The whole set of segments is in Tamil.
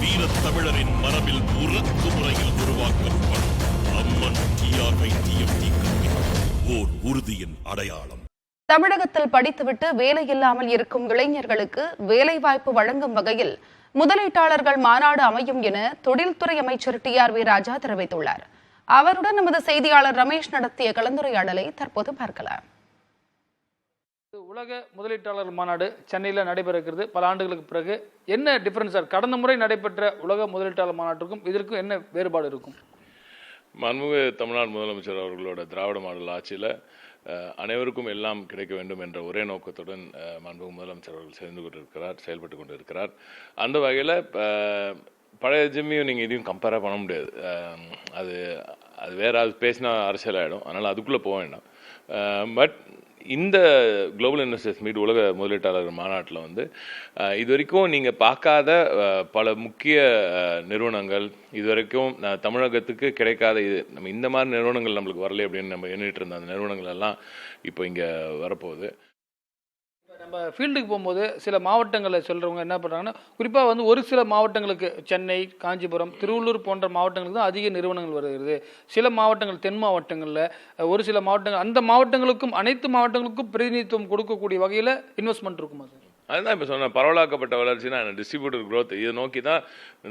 வீரத் தமிழரின் மரபில் உறக்கு முறையில் உருவாக்கப்படும் அம்மன் TRY-TFT கல்வி ஓர் உறுதியின் அடையாளம். தமிழகத்தில் படித்துவிட்டு வேலை இல்லாமல் இருக்கும் இளைஞர்களுக்கு வேலைவாய்ப்பு வழங்கும் வகையில் முதலீட்டாளர்கள் மாநாடு அமையும் என தொழில்துறை அமைச்சர் TRV ராஜா தெரிவித்துள்ளார். அவருடன் நமது செய்தியாளர் ரமேஷ் நடத்திய கலந்துரையாடலை தற்போது பார்க்கலாம். உலக முதலீட்டாளர் மாநாடு சென்னையில் நடைபெற இருக்கிறது. பல ஆண்டுகளுக்கு பிறகு என்ன டிஃபரன்ஸ் சார்? கடந்த முறை நடைபெற்ற உலக முதலீட்டாளர் மாநாட்டுக்கும் இதற்கும் என்ன வேறுபாடு இருக்கும்? மாண்புமிகு தமிழ்நாடு முதலமைச்சர் அவர்களோட திராவிட மாடல் ஆட்சியில் அனைவருக்கும் எல்லாம் கிடைக்க வேண்டும் என்ற ஒரே நோக்கத்துடன் மாண்புமிகு முதலமைச்சர் அவர்கள் செயல்பட்டு கொண்டு இருக்கிறார். அந்த வகையில் பழைய ஜிம்மையும் நீங்கள் இதையும் கம்பேராக பண்ண முடியாது. அது வேற அது பேசினா அரசியல் ஆகிடும். அதனால் அதுக்குள்ளே போக வேண்டாம். பட் இந்த குளோபல் இன்வெஸ்டர்ஸ் மீட் உலக முதலீட்டாளர் மாநாட்டில் வந்து இது வரைக்கும் நீங்கள் பார்க்காத பல முக்கிய நிறுவனங்கள், இது வரைக்கும் தமிழகத்துக்கு கிடைக்காத நம்ம இந்த மாதிரி நிறுவனங்கள் நம்மளுக்கு வரலை அப்படின்னு நம்ம எண்ணிட்டு இருந்த அந்த நிறுவனங்கள் எல்லாம் இப்போ இங்கே வரப்போகுது. நம்ம ஃபீல்டுக்கு போகும்போது சில மாவட்டங்களில் சொல்கிறவங்க என்ன பண்ணுறாங்கன்னா, குறிப்பாக வந்து ஒரு சில மாவட்டங்களுக்கு சென்னை, காஞ்சிபுரம், திருவள்ளூர் போன்ற மாவட்டங்களுக்கு தான் அதிக நிறுவனங்கள் வருகிறது. சில மாவட்டங்கள், தென் மாவட்டங்களில் ஒரு சில மாவட்டங்கள், அந்த மாவட்டங்களுக்கும் அனைத்து மாவட்டங்களுக்கும் பிரதிநிதித்துவம் கொடுக்கக்கூடிய வகையில் இன்வெஸ்ட்மெண்ட் இருக்குமா சார்? அதுதான் இப்போ சொன்ன பரவலாக்கப்பட்ட வளர்ச்சினா டிஸ்ட்ரிபியூட்டர் growth. இதை நோக்கி தான்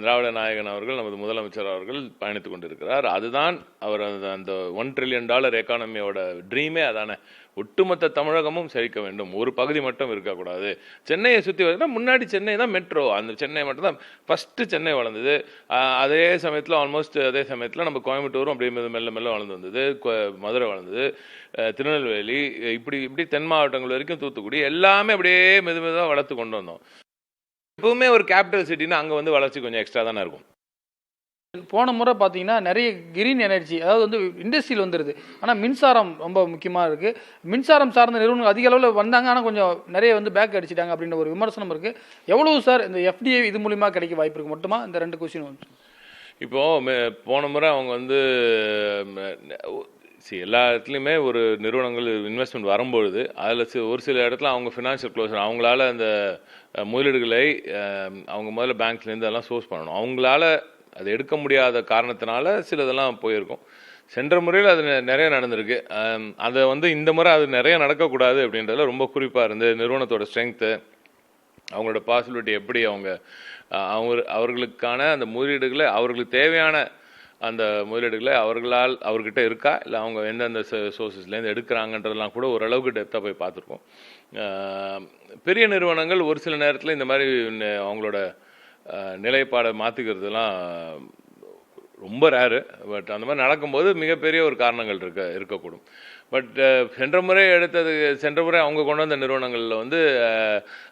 திராவிட நாயகன் அவர்கள், நமது முதலமைச்சர் அவர்கள் பயணித்து கொண்டு இருக்கிறார். அதுதான் அவர் அந்த $1 trillion எக்கானமியோட ட்ரீமே அதானே. ஒட்டுமொத்த தமிழகமும் செழிக்க வேண்டும், ஒரு பகுதி மட்டும் இருக்கக்கூடாது. சென்னையை சுற்றி வருதுன்னா முன்னாடி சென்னை தான் மெட்ரோ, அந்த சென்னை மட்டும் தான் ஃபஸ்ட்டு சென்னை வளர்ந்தது. அதே சமயத்தில் அதே சமயத்தில் நம்ம கோயம்புத்தூரும் அப்படியே மெல்ல மெல்ல வளர்ந்து வந்தது, மதுரை வளர்ந்தது, திருநெல்வேலி, இப்படி தென் மாவட்டங்கள் வரைக்கும் தூத்துக்குடி எல்லாமே அப்படியே மெதுவாக வளர்த்து கொண்டு வந்தோம். எப்பவுமே ஒரு கேபிட்டல் சிட்டின்னா அங்கே வந்து வளர்ச்சி கொஞ்சம் எக்ஸ்ட்ரா தானே இருக்கும். போன முறை பார்த்தீங்கன்னா நிறைய கிரீன் எனர்ஜி, அதாவது வந்து இண்டஸ்ட்ரியில் வந்துடுது. ஆனால் மின்சாரம் ரொம்ப முக்கியமாக இருக்குது. மின்சாரம் சார்ந்த நிறுவனங்கள் அதிக அளவில் வந்தாங்க, ஆனால் கொஞ்சம் நிறைய வந்து பேக் அடிச்சிட்டாங்க அப்படின்ற ஒரு விமர்சனம் இருக்குது. எவ்வளவு சார் இந்த FDI இது மூலிமா கிடைக்க வாய்ப்பு இருக்குது? மட்டுமா இந்த 2 கொஸ்டின் வந்து இப்போது போன முறை அவங்க வந்து எல்லா இடத்துலையுமே ஒரு நிறுவனங்கள் இன்வெஸ்ட்மெண்ட் வரும்பொழுது அதில் ஒரு சில இடத்துல அவங்க ஃபினான்ஷியல் க்ளோசர், அவங்களால அந்த முதலீடுகளை அவங்க முதல்ல பேங்க்ஸ்லேருந்து அதெல்லாம் சோர்ஸ் பண்ணணும். அவங்களால அது எடுக்க முடியாத காரணத்தினால சிலதெல்லாம் போயிருக்கும். சென்ற முறையில் அது நிறைய நடந்திருக்கு. அதை வந்து இந்த முறை அது நிறைய நடக்கக்கூடாது அப்படின்றதுல ரொம்ப குறிப்பாக இருந்து நிறுவனத்தோட ஸ்ட்ரென்த்து, அவங்களோட பாசிபிலிட்டி, எப்படி அவர்களுக்கான அந்த முதலீடுகளை, அவர்களுக்கு தேவையான அந்த முதலீடுகளை அவர்கிட்ட இருக்கா, இல்லை அவங்க எந்தெந்த சோர்ஸஸ்லேருந்து எடுக்கிறாங்கன்றதெல்லாம் கூட ஓரளவுக்கு டெப்த்தாக போய் பார்த்துருக்கோம். பெரிய நிறுவனங்கள் ஒரு சில நேரத்தில் இந்த மாதிரி அவங்களோட நிலைப்பாடை மாற்றிக்கிறதுலாம் ரொம்ப ரேரு. பட் அந்த மாதிரி நடக்கும்போது மிகப்பெரிய ஒரு காரணங்கள் இருக்கக்கூடும். பட் சென்ற முறை அவங்க கொண்டு வந்த நிறுவனங்களில் வந்து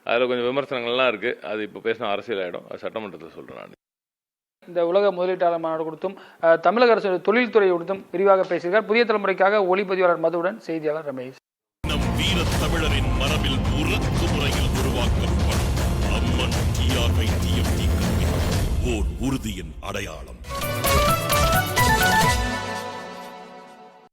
அதில் கொஞ்சம் விமர்சனங்கள்லாம் இருக்குது. அது இப்போ பேசின அரசியல் ஆகிடும். அது சட்டமன்றத்தில் சொல்கிறேன் நான். இந்த உலக முதலீட்டாளர் மாநாடு கொடுத்தும் தமிழக அரசு தொழில்துறை கொடுத்தும் விரிவாக பேசுகிறார். புதிய தலைமுறைக்காக ஒளிப்பதிவாளர் மதுவுடன் செய்தியாளர் ரமேஷ். நம் வீரத் தமிழரின் மரபில் உறக்கு முறையில் உருவாக்கப்படும் அம்மன் TRY-TFT கல்வி ஓர் உறுதியின் அடையாளம்.